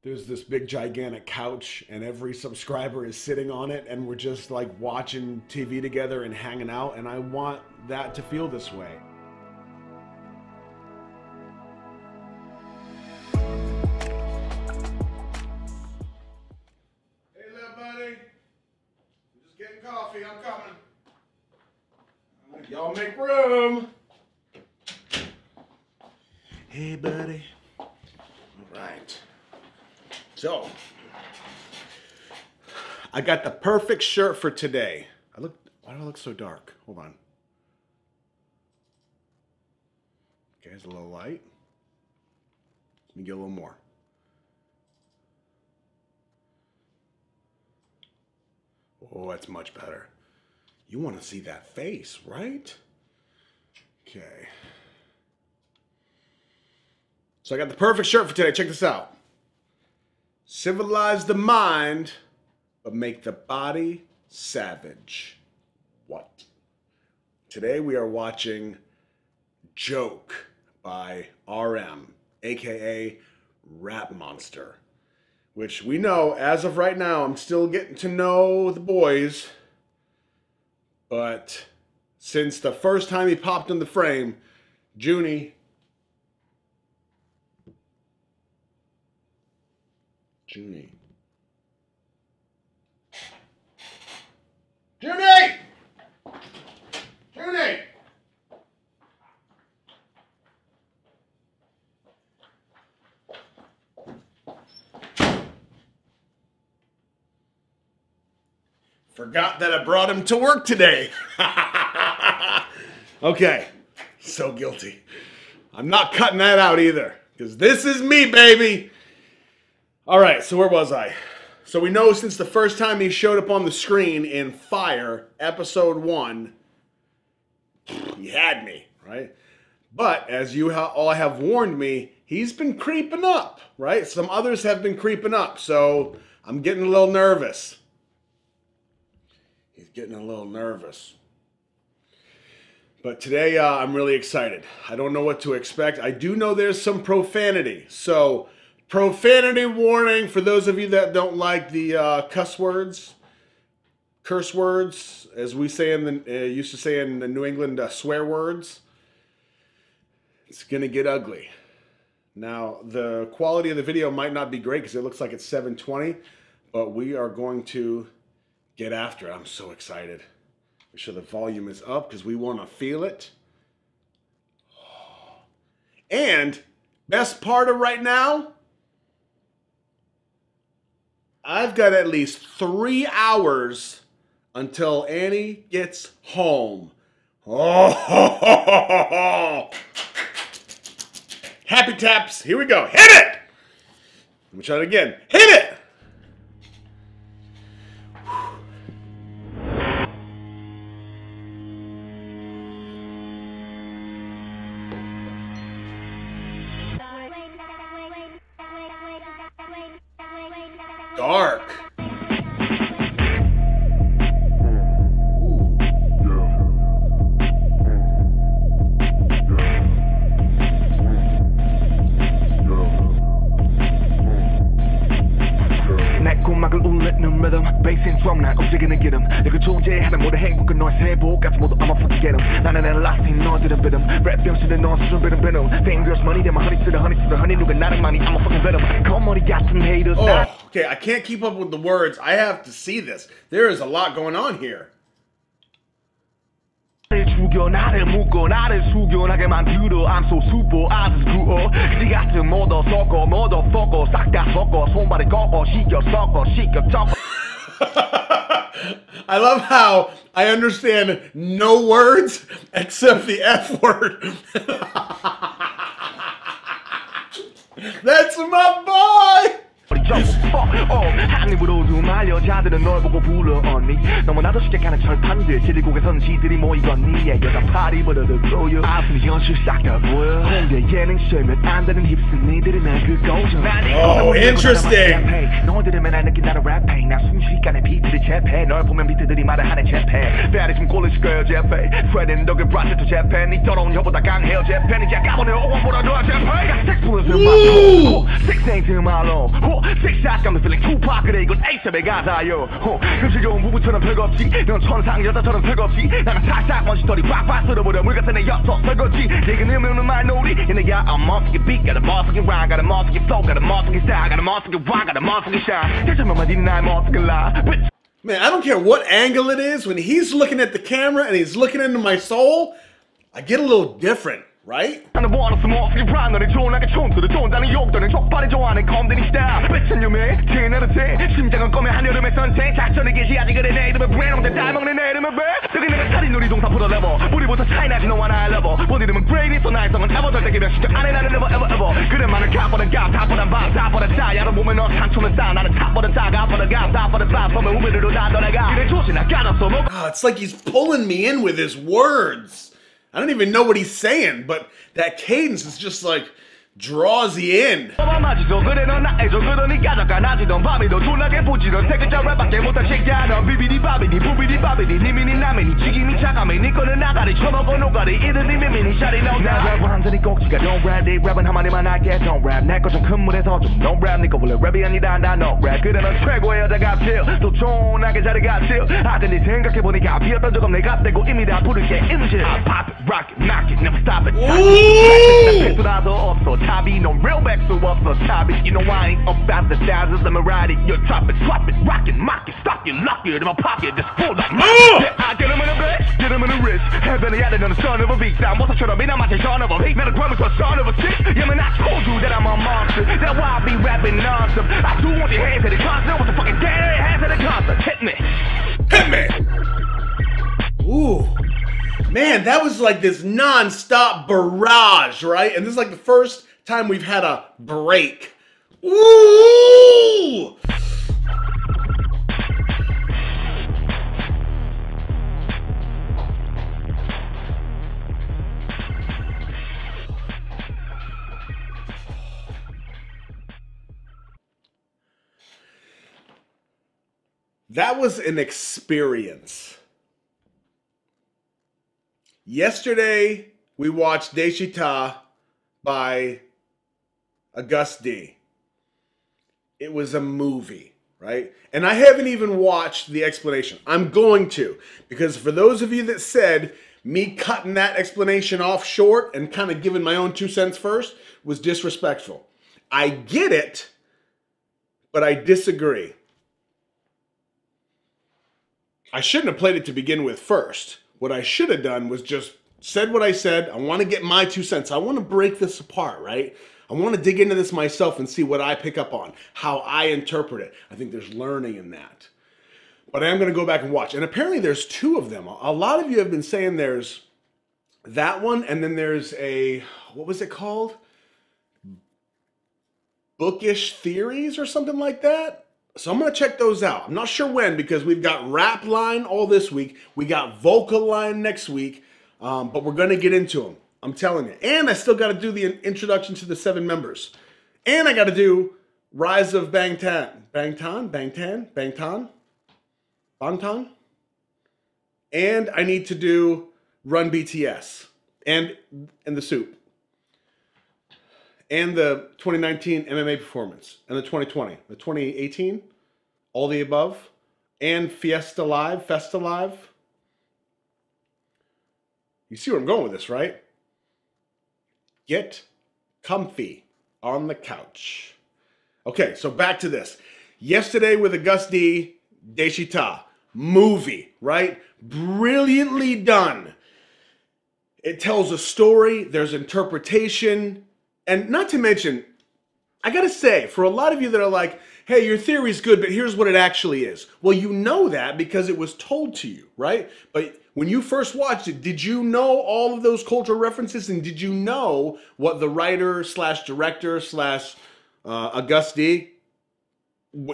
there's this big gigantic couch and every subscriber is sitting on it and we're just like watching TV together and hanging out, and I want that to feel this way. Hey little buddy, I'm just getting coffee, I'm coming. Y'all make room. Hey buddy. All right. So, I got the perfect shirt for today. Why do I look so dark? Hold on. Okay, it's a little light. Let me get a little more. Oh, that's much better. You want to see that face, right? Okay. So I got the perfect shirt for today. Check this out. Civilize the mind, but make the body savage. What? Today we are watching Joke by RM, aka Rap Monster, which we know as of right now, I'm still getting to know the boys, but since the first time he popped in the frame, Junie, Junie. Forgot that I brought him to work today. Okay, so guilty. I'm not cutting that out either, because this is me, baby. All right, so where was I? So we know since the first time he showed up on the screen in Fire, episode 1, he had me, right? But as you all have warned me, he's been creeping up, right? Some others have been creeping up, so I'm getting a little nervous. He's getting a little nervous. But today, I'm really excited. I don't know what to expect. I do know there's some profanity, so profanity warning for those of you that don't like the curse words, as we say in the used to say in the New England, swear words. It's gonna get ugly. Now the quality of the video might not be great because it looks like it's 720, but we are going to get after it. I'm so excited. Make sure the volume is up because we want to feel it. And best part of right now, I've got at least 3 hours until Annie gets home. Oh, happy taps. Here we go. Hit it. Let me try it again. Hit it. Dark. 내꿈막을 울리는 rhythm bass인 drum 날 움직이는 기름 내가 존재하는 모든 행복은 너의 세보 같은 모두 I'ma forget them 나는 everlasting 너들은 rhythm rap 병신은 너 수준 rhythm dangerous money 내 honey to the honey 누가 나를 많이 I'ma fucking rhythm 거머리 같은 haters. Oh, okay, I can't keep up with the words. I have to see this. There is a lot going on here. 죽여 나를 묶어 나를 숙연하게 만들어 I'm so super I just grew up 지 같은 모더 섞어 motherfucker 싹 다 섞어 손발에 꺾어 시켜 섞어 시켜 섞어. I love how I understand no words except the F word. That's my boy! 한 입으로 두말 여자들은 널 보고 불러 언니 너무나도 시작하는 철판들 제리곡에선 지들이 모이겠니 여자 파리 버려도 보여 아픈 현실 싹 다 보여 공개 예능 쉐면 안 되는 힙스 니들이 날 긁어줘 Oh, interesting. 들으면 날 느낀다는 랩 pain 난 순식간에 비트를 재패 널 보면 비트들이 말을 하네 재패 배알이 좀 꼴리실 거예요 재패 Fredin 너그 브라시 또 재패 니 더러운 혀보다 강해요 재패 니 작가보네 오원보다 더 재패 got six bullets in my soul six things in my low six shots got me feeling Tupac 그래 이건 A7의 가사요 금실좋은 부부처럼 별거 없지 넌 천상 여자처럼 별거 없지 나는 탁탁 먼지털이 팍팍 쓸어버려 물 같은 애 엿서 설거지 내가 내면 말놀이 내가 I'm motherfucking beat got a motherfucking rhyme got a motherfucking flow got a motherfucking style got a motherfucking rock got a motherfucking shine 대체면 말이 날 motherfucking lie Man, I don't care what angle it is. When he's looking at the camera and he's looking into my soul, I get a little different, right? 나는 원하는 motherfucking rhyme 너네 존나게 촌수를 존다는 욕도는 족발이 좋아하는 검들이 스타일 bitchin' you man 제나는 새 심장은 꺼면 한여름의 선생 작전을 개시하지 그래 내 이름은 브랜 홍대 딸먹는 내 이름은 배 저기 내가 살인 놀이동산 보다 레버 우리부터 차이나지 너와 나의 레버 본 이름은 great so nice 성은 에버 절대 개별 시적 안에 나는 never ever ever 그래 많은 값보다 값 탑보다 밤 탑보다 싸 야로 보면 넌 산초는 싸 나는 탑보다 싸 값보다 값 탑보다 싸 보면 우베르로 다 떠나가 그래 조시 나 까놨어 너 It's like he's pulling me in with his words. I don't even know what he's saying, but that cadence is just like draws you in. 그래 넌 나해줘 그러니까 잠깐 나지던 밤이도 졸라게 보지던 세 글자 랩밖에 못한 새끼야 넌 비비디 바비디 부비디 바비디 니미니 나미니 지김이 차가미 니 거는 나가리 쳐먹어 노가리 이들이 미미니 샤리 너 나 랩은 한전이 꼭지가 don't rap 네 랩은 한마디만 할게 don't rap 내 거 좀 큰 물에서 좀 don't rap 니꺼 원래 랩이 아니다 나 no rap 그래 넌 최고의 여자 같을 또 존나게 잘해 같을 하여튼 네 생각해보니까 비었던 적 없네 갓대고 이미 다 부를게 임실 I pop it rock it knock it never stop it 백수라도 없어 탑이 넌 real 백수 없어 탑이 You know I ain't about the thousands let me ride it you drop it rock it mock it stock it lock it in my pocket just full like yeah, I get him in the bed get him in the wrist heaven yeah they're the son of a beast I'm what's be not my son of a beast not a grandma's a son of a chick yeah man I told you that I'm a monster that's why I be rapping nonsense I do want your hands at the concert what the fucking damn hands at the concert hit me Ooh. Man, that was like this non-stop barrage, right? And this is like the first time we've had a break. Ooh! That was an experience. Yesterday, we watched Deshita by Auguste D. It was a movie, right? And I haven't even watched the explanation. I'm going to, because for those of you that said me cutting that explanation off short and kind of giving my own 2 cents first was disrespectful. I get it, but I disagree. I shouldn't have played it to begin with first. What I should have done was just said what I said. I want to get my 2 cents. I want to break this apart, right? I want to dig into this myself and see what I pick up on, how I interpret it. I think there's learning in that. But I am going to go back and watch. And apparently there's 2 of them. A lot of you have been saying there's that one, and then there's a, what was it called? Bookish Theories or something like that. So I'm going to check those out. I'm not sure when, because we've got Rap Line all this week. We got Vocal Line next week. But we're going to get into them. I'm telling you. And I still got to do the introduction to the 7 members. And I got to do Rise of Bangtan. Bangtan? And I need to do Run BTS. And the Soup. And the 2019 MMA performance. And the 2020. The 2018. All the above. And Festa Live. You see where I'm going with this, right? Get comfy on the couch. Okay, so back to this. Yesterday with Auguste D, Deshita. Movie, right? Brilliantly done. It tells a story. There's interpretation. And not to mention, I gotta say, for a lot of you that are like, hey, your theory's good, but here's what it actually is. Well, you know that because it was told to you, right? But when you first watched it, did you know all of those cultural references? And did you know what the writer slash director slash Auguste D,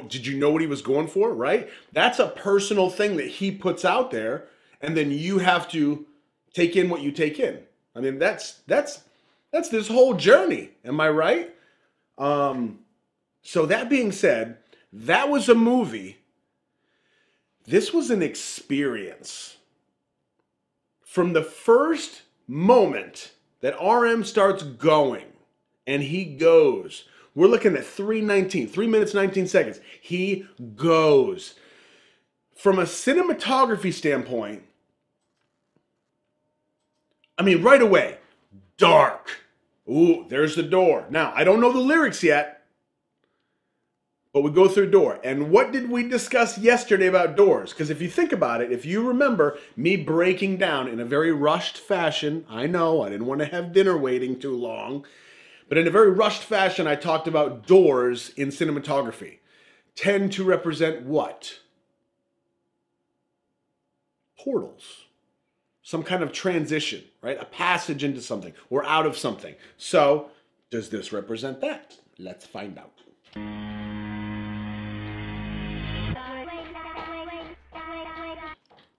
did you know what he was going for, right? That's a personal thing that he puts out there, and then you have to take in what you take in. I mean, that's this whole journey. Am I right? So that being said, That was a movie. This was an experience. From the first moment that RM starts going, and he goes, we're looking at 3 minutes, 19 seconds. He goes. From a cinematography standpoint, I mean, right away, dark. Ooh, there's the door. Now, I don't know the lyrics yet, but we go through door. And what did we discuss yesterday about doors? Because if you think about it, if you remember me breaking down in a very rushed fashion, I know, I didn't want to have dinner waiting too long, but in a very rushed fashion, I talked about doors in cinematography tend to represent what? Portals. Some kind of transition, right? A passage into something or out of something. So, does this represent that? Let's find out.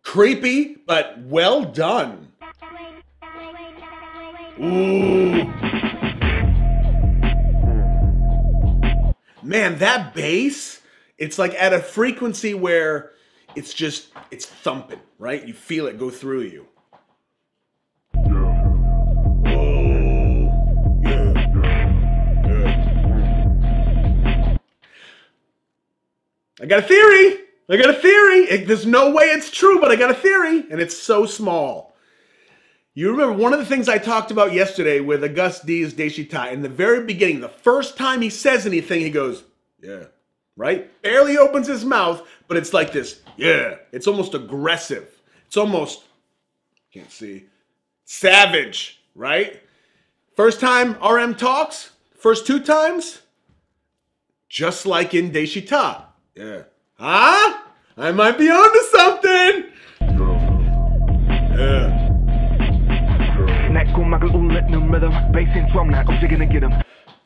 Creepy, but well done. Ooh. Man, that bass, it's like at a frequency where it's thumping, right? You feel it go through you. I got a theory. There's no way it's true, but I got a theory, and it's so small. You remember one of the things I talked about yesterday with Auguste D's Deshita, in the very beginning, the first time he says anything, he goes, yeah, right? Barely opens his mouth, but it's like this, yeah. It's almost aggressive. It's almost, can't see, savage, right? First time RM talks, first 2 times, just like in Deshita. Yeah. Huh? I might be onto something. Yeah.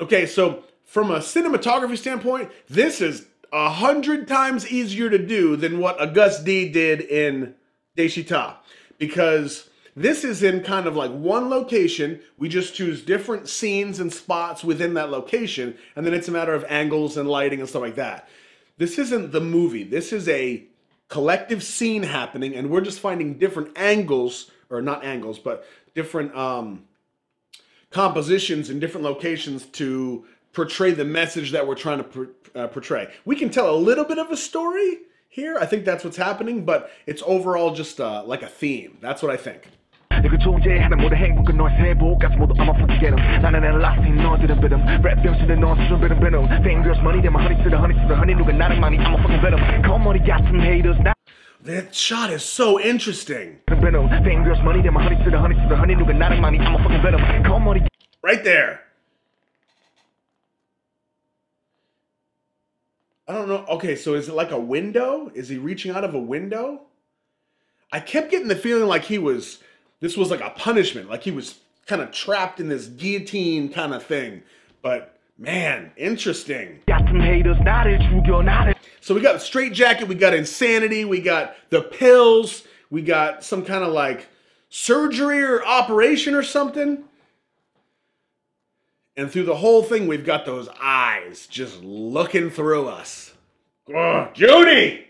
Okay, so from a cinematography standpoint, this is 100 times easier to do than what Auguste D did in Deshita, because this is in kind of like one location. We just choose different scenes and spots within that location, and then it's a matter of angles and lighting and stuff like that. This isn't the movie. This is a collective scene happening, and we're just finding different angles, or not angles, but different compositions in different locations to portray the message that we're trying to portray. We can tell a little bit of a story here. I think that's what's happening, but it's overall just like a theme. That's what I think. That shot is so interesting. Right there. I don't know. Okay, so is it like a window? Is he reaching out of a window? I kept getting the feeling like this was like a punishment, like he was kind of trapped in this guillotine kind of thing. But man, interesting. So we got the straitjacket, we got insanity, we got the pills, we got some kind of like surgery or operation or something. And through the whole thing, we've got those eyes just looking through us. Oh, Junie!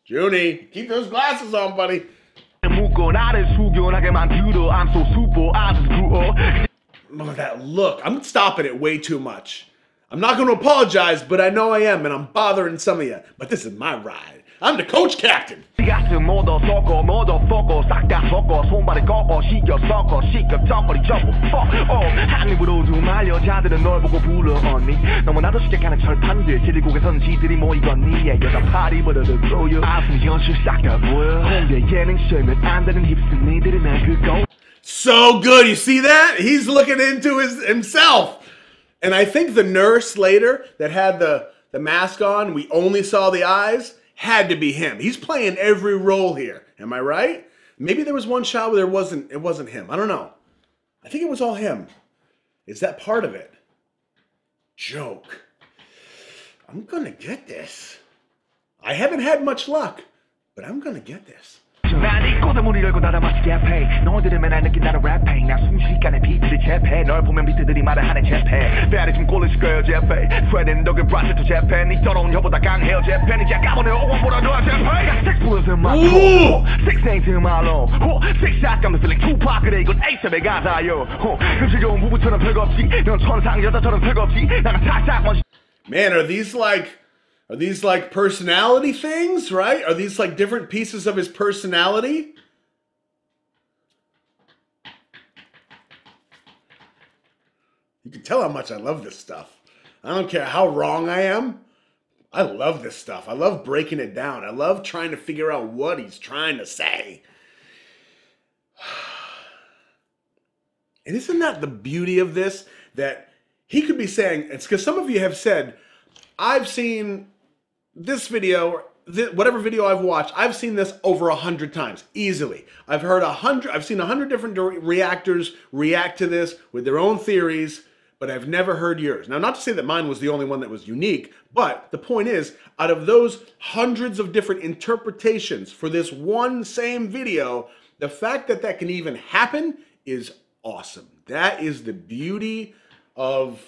Junie, keep those glasses on, buddy. Oh, that look. I'm stopping it way too much. I'm not going to apologize, but I know I am, and I'm bothering some of you. But this is my ride. I'm the coach captain. So good. You see that? He's looking into himself. And I think the nurse later that had the mask on, we only saw the eyes, had to be him. He's playing every role here. Am I right? Maybe there was one shot where it wasn't him. I don't know. I think it was all him. Is that part of it? Joke. I'm gonna get this. I haven't had much luck, but I'm gonna get this. 난 이곳에 문을 열고 닫아 마치 랩해 너희들은 맨날 느낀다는 랩해 나 순식간에 비트를 잽해 널 보면 비트들이 말을 하네 잽해 배알이 좀 꼴릴 거야 잽해 프레드는 너그 브라스도 잽해 니 더러운 혀보다 강해요 잽해 이제 까보네 오원보다 더 잽해 Six bullets in my core Six things in my lung Six shots got me feeling Tupac 그래 이건 A7의 가사요 금실좋은 부부처럼 별거없지 넌 천상 여자처럼 별거없지 나가 착착 Man, are these like personality things, right? Are these like different pieces of his personality? You can tell how much I love this stuff. I don't care how wrong I am. I love this stuff. I love breaking it down. I love trying to figure out what he's trying to say. And isn't that the beauty of this? That he could be saying, it's because some of you have said, I've seen this video, whatever video I've watched, I've seen this over 100 times, easily. I've seen 100 different reactors react to this with their own theories, but I've never heard yours. Now, not to say that mine was the only one that was unique, but the point is, out of those hundreds of different interpretations for this one same video, the fact that that can even happen is awesome. That is the beauty of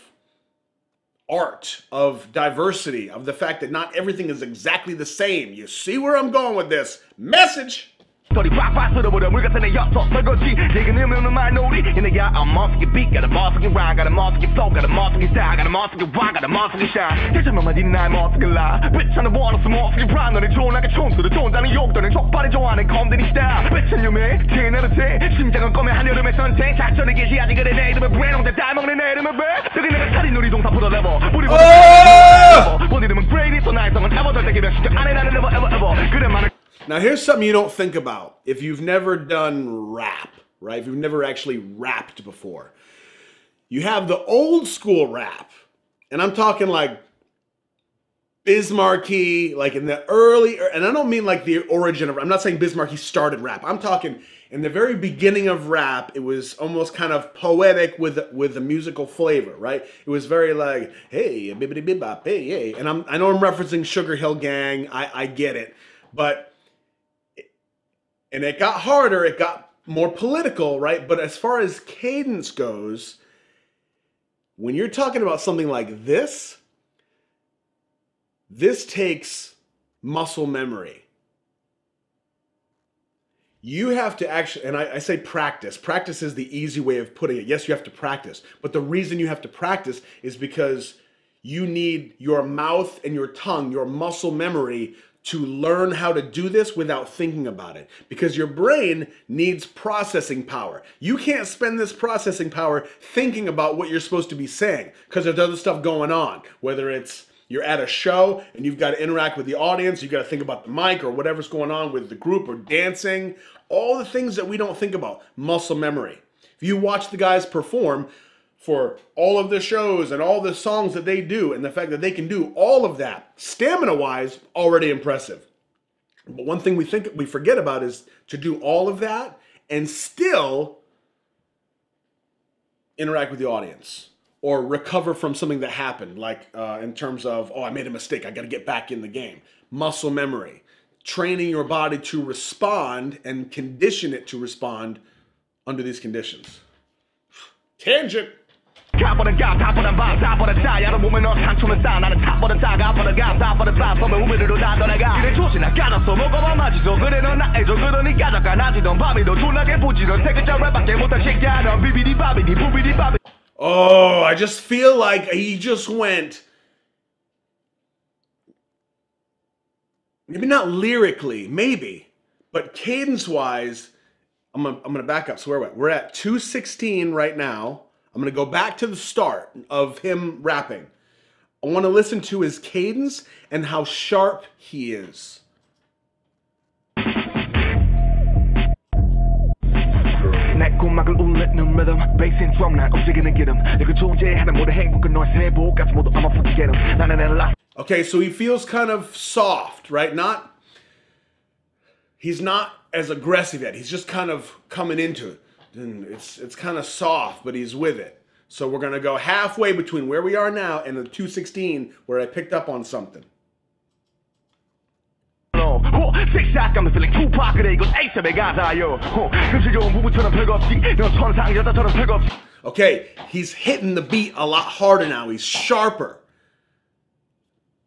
art, of diversity, of the fact that not everything is exactly the same. You see where I'm going with this? Message! Story 팍팍 쏟아버려 물 같은 내 엽서 설거지 얘기는 없는 말놀이 And I got a motherfucking beat, got a motherfucking rhyme, got a motherfucking flow, got a motherfucking style, got a motherfucking vibe, got a motherfucking shine 대체만 니는 나의 motherfucking lie Bitch 하는 원없어 motherfucking prime 너네 존나게 촌수도 존다는 욕 너네 족발이 좋아하는 검들이 style Bitch 한 유매, TNL은 돼 심장은 꺼면 한여름의 전쟁 작전을 개시하지 그래 내 이름은 브랜 혼자 닮먹는 내 이름은 배 저기 내가 살인 놀이동산 풀어 레버 우리보다 본 이름은 Grady 또 나의 성은 ever 절대 기별시켜 안에 나는 never ever ever 그래 많은 Now, here's something you don't think about if you've never done rap, right? If you've never actually rapped before. You have the old school rap, and I'm talking like Bismarcky, like in the early, and I don't mean like the origin of, I'm not saying Bismarcky started rap. I'm talking in the very beginning of rap, it was almost kind of poetic with a musical flavor, right? It was very like, hey, bibbidi bibbop, hey, hey. And I know I'm referencing Sugar Hill Gang, I get it, but and it got harder, it got more political, right? But as far as cadence goes, when you're talking about something like this takes muscle memory. You have to actually, and I say practice. Practice is the easy way of putting it. Yes, you have to practice. But the reason you have to practice is because you need your mouth and your tongue, your muscle memory, to learn how to do this without thinking about it. Because your brain needs processing power. You can't spend this processing power thinking about what you're supposed to be saying because there's other stuff going on. Whether it's you're at a show and you've got to interact with the audience, you've got to think about the mic or whatever's going on with the group or dancing. All the things that we don't think about. Muscle memory. If you watch the guys perform for all of the shows and all the songs that they do, and the fact that they can do all of that, stamina-wise, already impressive. But one thing we forget about is to do all of that and still interact with the audience or recover from something that happened, like in terms of, oh, I made a mistake, I got to get back in the game. Muscle memory, training your body to respond and condition it to respond under these conditions. Tangent. 가버린 감, 다버린 밤, 다버린 자 열어보면 넌 상처는 싸 나는 타버린 자 가버린 감, 다버린 밤 보면 우미로 다 떠나가 이래 조시나 까졌어 먹어봐 마지도 그래 넌 나해줘 그러니까 잠깐 나지던 밤이도 졸라게 부지런 세 글자 랩밖에 못한 새끼야 넌 비비디 바비디 부비디 바비 Oh, I just feel like he just went, maybe not lyrically, maybe, but cadence-wise, I'm gonna back up. So we're at 2:16 right now. I'm going to go back to the start of him rapping. I want to listen to his cadence and how sharp he is. 꿈막을 울리는 rhythm bass drum 날 움직이는 기름 내가 존재하는 모든 행복은 너의 세보까지 모두 I'm a fucking get 'em 나는 내 life. Okay, so he feels kind of soft, right? He's not as aggressive yet. He's just kind of coming into it. It's kind of soft, but he's with it. So we're going to go halfway between where we are now and the 2:16 where I picked up on something. level. Six shot got me feeling Tupac 그래 이건 A7의 가사요. 금실 좋은 부부처럼 별거 없지. 넌 천상 여자처럼 별거 없지. Okay, he's hitting the beat a lot harder now. He's sharper.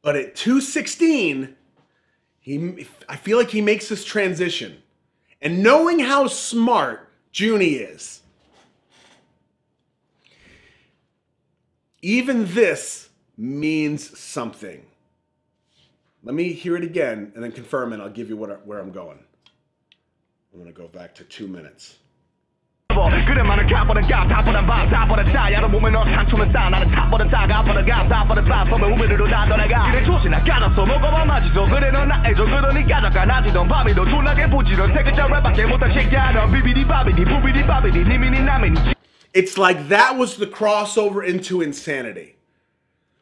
But at 216, I feel like he makes this transition. And knowing how smart Junie is, even this means something. Let me hear it again and then confirm and I'll give you where I'm going. I'm going to go back to 2 minutes. 그래만은 가버린 가 다보단 밤 다보단 자 야로 몸에 넌 상처는 싸 나는 타보단 자가 아보단 가 다보단 밤 섬에 우비로 다 떠나가 그래 조시나 까졌어 먹어봐 마지도 그래 넌 나해줘 그러니 까졌가 나지던 밤이 너 졸라게 부지런 세 글자 랩밖에 못한 새끼야 넌 비비디 바비디 부비디 바비디 니미니 나미니. It's like that was the crossover into insanity.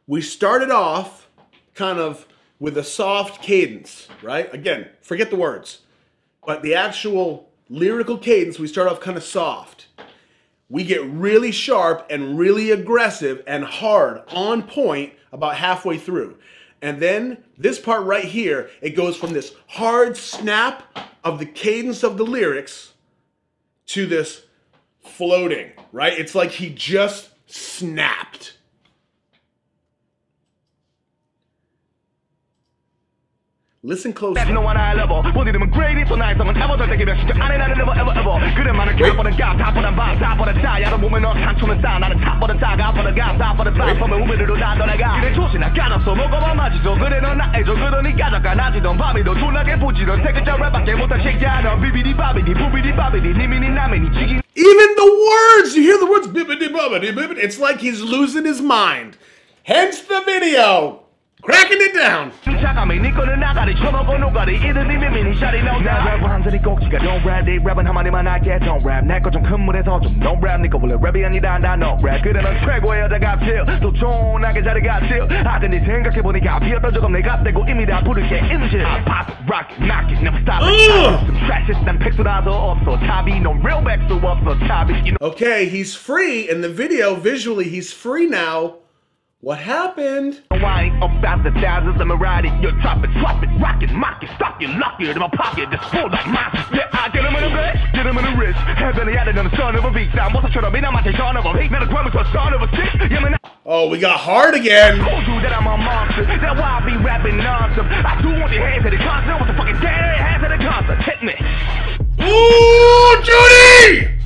We started off kind of with a soft cadence, right? Again, forget the words. But the actual lyrical cadence, we start off kind of soft. We get really sharp and really aggressive and hard, on point, about halfway through. And then this part right here, it goes from this hard snap of the cadence of the lyrics to this floating, right? It's like he just snapped. Listen closely. Wait. It's even the words, you hear the words, bibbidi bobbidi bibbidi, it's like he's losing his mind. Hence the video. Cracking it down. Don't rap, nigga, will it rap any down, no rap. Good enough track where I got till. So John, I got till. I didn't think I could only got here, but they got to go in me that put it in shit. I pop it, rock it, knock it, never stop it. Some trashes, then pick it out of so tabby, no real back to up, so tabby, you know. Okay, he's free in the video, visually, he's free now. What happened? I ain't about the thousands, let me ride it. You're drop it, rock it, mock it, stock it, lock it in my pocket, just full like mine. Yeah, I get him in the bed, get him in the wrist. Heaven, he had it on the son of a beast. Now, what's I should have been? I'm a son of a beast. Now, the crime is a son of a stick. Oh, we got hard again. I told you that I'm a monster. That's why I be rapping nonsense. I do want your hands at the concert. What's the fucking dead hands at the concert? Hit me. Ooh, Judy!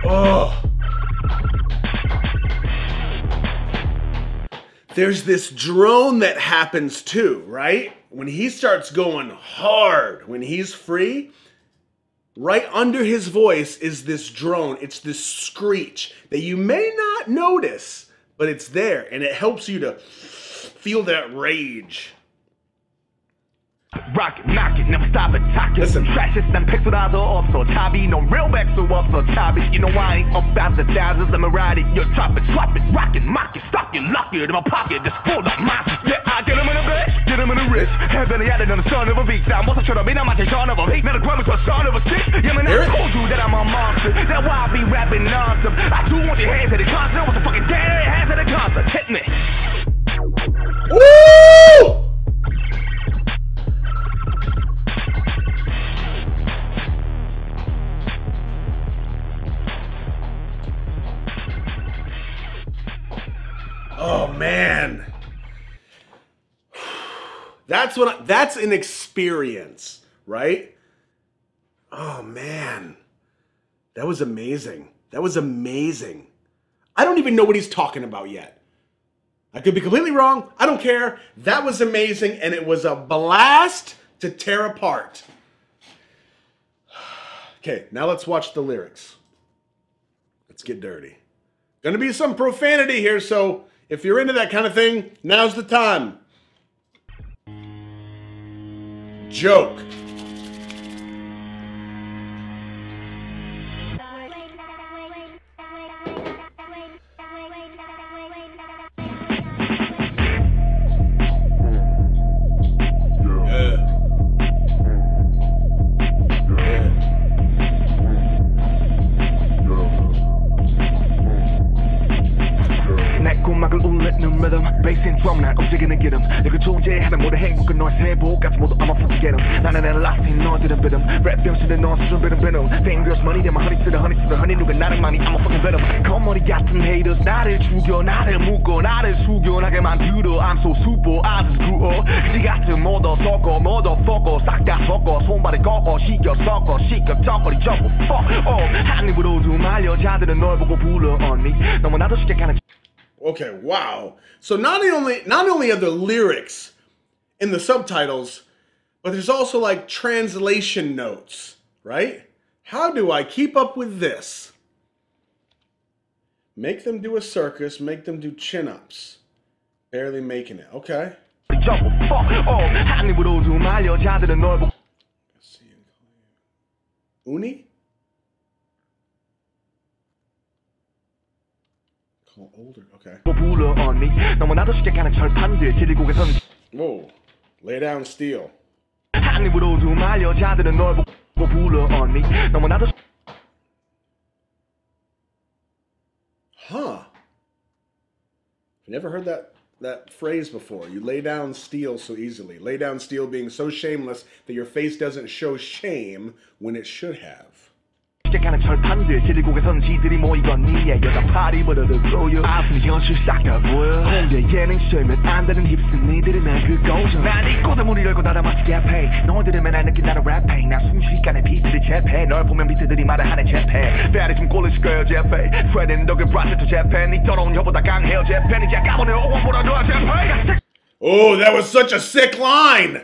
Oh. There's this drone that happens too, right? When he starts going hard, when he's free, right under his voice is this drone. It's this screech that you may not notice, but it's there, and it helps you to feel that rage. Rock it, knock it, never stop it, talk it. Listen. Trashes and picks without the off, so tabby, no real back so up, so tabby. You know I ain't about the thousands, let me ride it. You drop it, rock it, mock it, stock it, lock it in my pocket, just full like mine. Yeah, I get him in the bed, get him in the wrist. Heaven, he had it on the son of a beast. Now, what's I should have been? I'm a son of a beast. Now, the crime is a son of a stick. Yeah, man, I told you that I'm a monster. That's why I be rapping nonsense. I do want your hands at the concert. What's the fucking dead hands at the concert? Hit me. Woo! Oh man, that's an experience, right? Oh man, that was amazing. That was amazing. I don't even know what he's talking about yet. I could be completely wrong. I don't care. That was amazing, and it was a blast to tear apart. Okay, now let's watch the lyrics. Let's get dirty. Gonna be some profanity here, so if you're into that kind of thing, now's the time. Joke. Basing drum 난 움직이는 기름 내가 너가 존재하는 모든 행복은 너의 세복까지 모두 I'ma forget them 나는 everlasting 너들은 비름 랩 병신은 너 수준 비름 비름 Fingers money 내만 honey 쓰는 honey 누가 나를 많이 I'ma fucking bitter 겉머리 같은 haters 나를 죽여 나를 묶어 나를 숙연하게 만들어 I'm so super I just grew up 그지 같은 모더 섞어 motherfucker 싹 다 섞어 손발을 꺾어 시켜 섞어 시켜 쩍거리 접어 fuck 한 입으로 두 말려 자들은 널 보고 불러 언니 너무나도 쉽게 가는 Okay, wow. So not only are the lyrics in the subtitles, but there's also like translation notes, right? How do I keep up with this? Make them do a circus, make them do chin-ups. Barely making it. Okay. Uni? Call older. Okay. Whoa. Lay down steel. Huh. I've never heard that phrase before. You lay down steel so easily. Lay down steel being so shameless that your face doesn't show shame when it should have. 가는 철판들 제리곡에선 지들이 모이건 니의 여자 파리 버려도 꼬여 아픈 현실 싹 다 보여 홍대 예능 쇼면 안 되는 힙스 니들이 난그 고정 난 이 꼬다물이 열고 닫아 마치 랩해 너희들은 맨날 느낀 나는 랩해 나 순식간에 비트를 잽해 널 보면 비트들이 말을 하네 잽해 페리 좀 꼴릴 거야 잽해 프레드는 너그 브라스트 잽해 니 더러운 혀보다 강해요 잽해 니 작가보네 오원보다 너 잽해. Oh, that was such a sick line.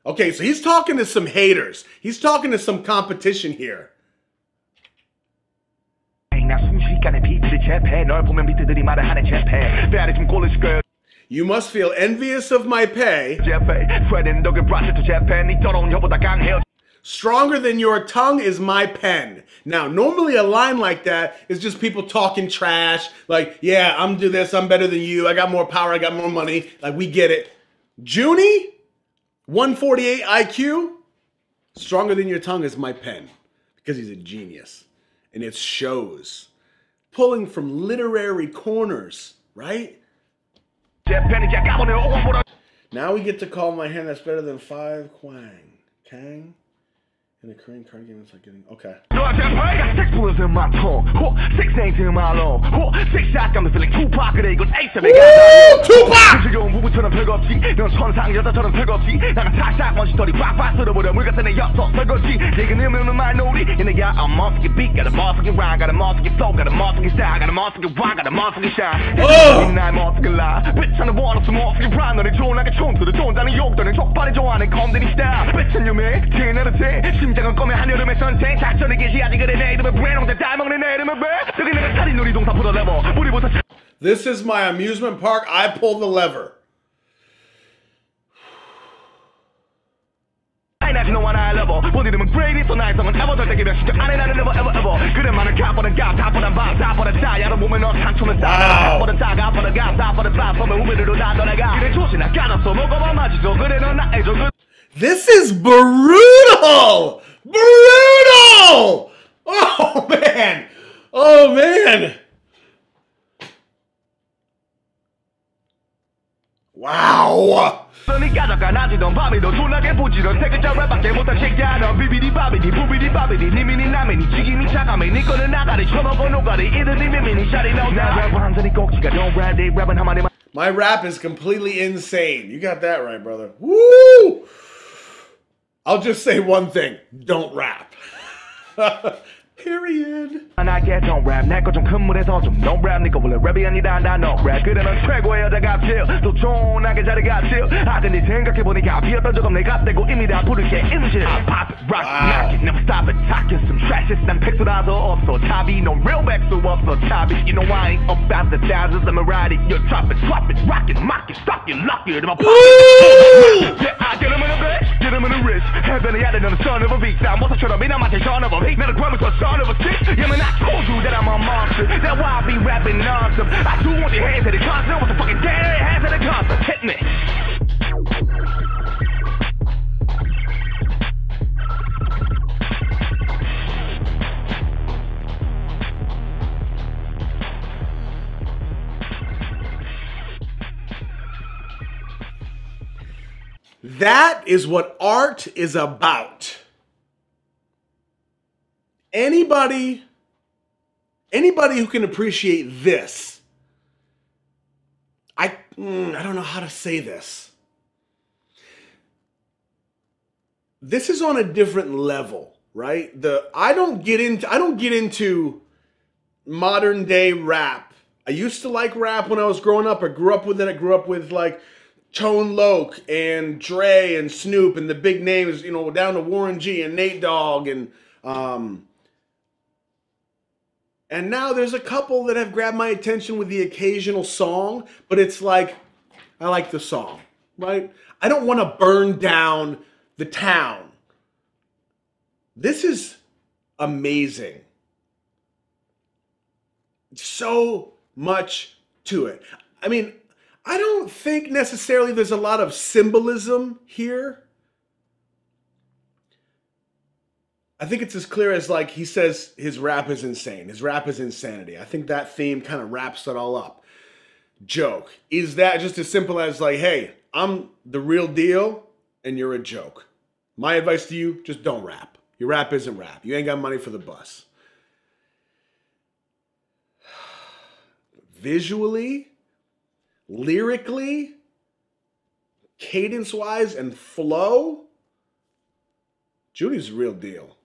Okay, so he's talking to some haters. He's talking to some competition here. You must feel envious of my pay. Stronger than your tongue is my pen. Now, normally a line like that is just people talking trash. Like, yeah, I'm do this, I'm better than you, I got more power, I got more money. Like, we get it. Junie, 148 IQ, stronger than your tongue is my pen. Because he's a genius. And it shows. Pulling from literary corners, right? Now we get to call my hand that's better than 5 Kwang. Kang? In a Korean card game, it's like getting... Okay. 심장은 꺼내 한여름의 선생 작전의 계시 아직 그래 내 이름을 브레롱대 딸먹는 내 이름을 왜 여기 내가 살인 놀이동산 보다 레버 우리부터 This is my amusement park. I pull the lever. 나지 너와 나의 레버 본 이름은 greatest 또 나의 성은 ever 절대 기별 시작 안에 나는 never ever ever 그래 많은 값보다 값 다보다 밤 다보다 차 야로 보면 넌 상처는 싸 다보다 차 값보다 값 다보다 플랫폼에 우베르로 다 떠나가 이래 조시나 까놨어 먹어봐 마지도 그래 넌 나의 저 This is brutal! Brutal! Oh, man! Oh, man! Wow! My rap is completely insane. You got that right, brother. Woo! I'll just say one thing. Don't rap. Period. I get don't rap. 내거 좀 큰 물에서 좀 don't rap. 니가 원래 랩이 아니다. 나 no rap. 그래 넌 최고의 여자 같지. 또 존하게 잘해 같지. 아들이 생각해보니까 비었던 적은 내가 떼고 이미 다 부를게 임실. I pop it, rock it, knock it. Never stop it. talking some trash. 난 백수라서 없어. 탑이 no real 백수 없어. 탑이 you know I ain't about the thousands. Let me ride it. You drop it, swap it, rock it, mock it, stock it, lock it. In my pocket. Yeah, I get him in a bitch. Get him in a wrist. Heaven and the son of a beast. I'm also trying to be not my son of a beast. Not a grandma, son of a bitch. Yeah, man, I told you that I'm a monster. That's why I be rapping nonsense. I do want your hands at the concert. What the fucking dead hands at the concert? Hit me. That is what art is about. Anybody who can appreciate this, I don't know how to say this. This is on a different level, right? I don't get into modern day rap. I used to like rap when I was growing up. I grew up with it. I grew up with like Tone Loc and Dre and Snoop and the big names, you know, down to Warren G and Nate Dogg and now there's a couple that have grabbed my attention with the occasional song, but it's like, I like the song, right? I don't want to burn down the town. This is amazing. So much to it. I mean, I don't think necessarily there's a lot of symbolism here. I think it's as clear as, like, he says his rap is insane. His rap is insanity. I think that theme kind of wraps it all up. Joke. Is that just as simple as like, hey, I'm the real deal and you're a joke? My advice to you, just don't rap. Your rap isn't rap. You ain't got money for the bus. Visually, lyrically, cadence-wise, and flow, Judy's the real deal.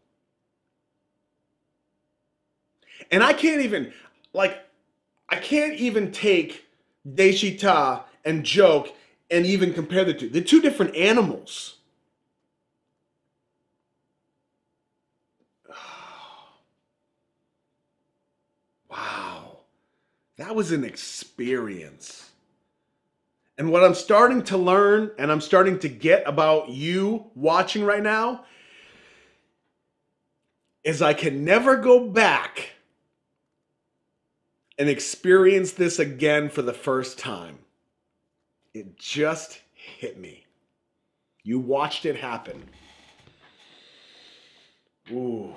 And I can't even take Deshita and Joke and even compare the two. They're two different animals. Wow. That was an experience. And what I'm starting to learn and I'm starting to get about you watching right now is I can never go back and experience this again for the first time. It just hit me. You watched it happen. Ooh.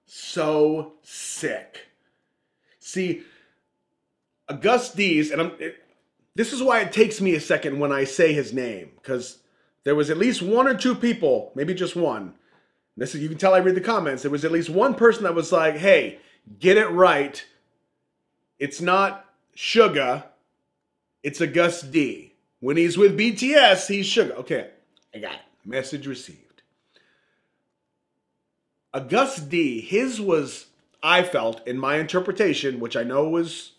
So sick. See, Gus D's, and this is why it takes me a second when I say his name, because there was at least one or two people, maybe just one. This is, you can tell I read the comments. There was at least one person that was like, hey, get it right. It's not Suga. It's a Gus D. When he's with BTS, he's Suga. Okay, I got it. Message received. A Gus D, his was, I felt, in my interpretation, which I know was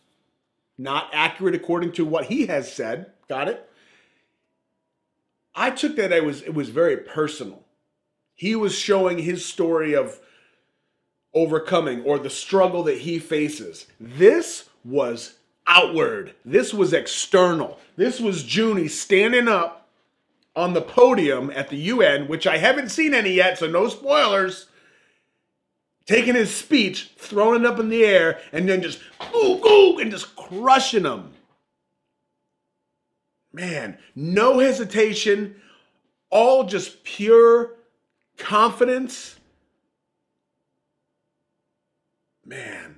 not accurate according to what he has said. Got it? I took that it was very personal. He was showing his story of overcoming or the struggle that he faces. This was outward. This was external. This was Junie standing up on the podium at the UN, which I haven't seen any yet, so no spoilers, taking his speech, throwing it up in the air, and then just and just crushing them. Man, no hesitation, all just pure confidence. Man.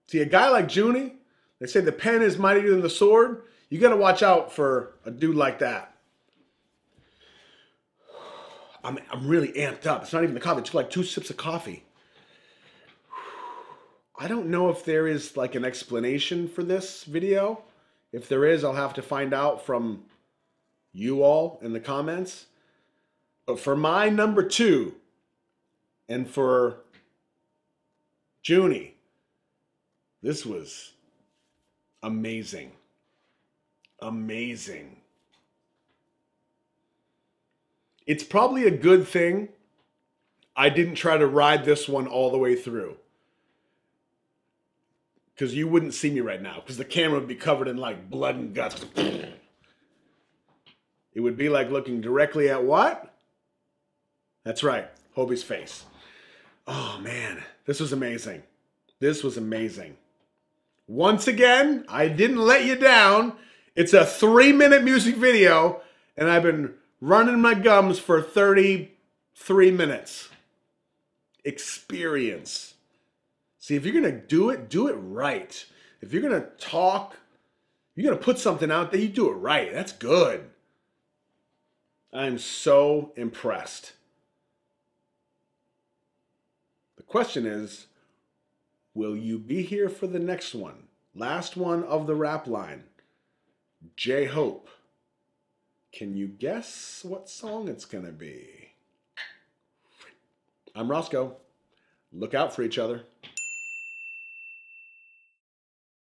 See, a guy like Junie, they say the pen is mightier than the sword. You got to watch out for a dude like that. I'm really amped up. It's not even the coffee. It's like 2 sips of coffee. I don't know if there is like an explanation for this video. If there is, I'll have to find out from you all in the comments. But for my number 2 and for Junie, this was amazing. Amazing. It's probably a good thing I didn't try to ride this one all the way through. Because you wouldn't see me right now. Because the camera would be covered in like blood and guts. It would be like looking directly at what? That's right, Hobie's face. Oh man, this was amazing. This was amazing. Once again, I didn't let you down. It's a 3-minute music video, and I've been running my gums for 33 minutes. Experience. See, if you're going to do it right. If you're going to talk You're going to put something out there, you do it right. That's good. I'm so impressed. The question is, will you be here for the next one? Last one of the rap line. J-Hope. Can you guess what song it's going to be? I'm Roscoe. Look out for each other.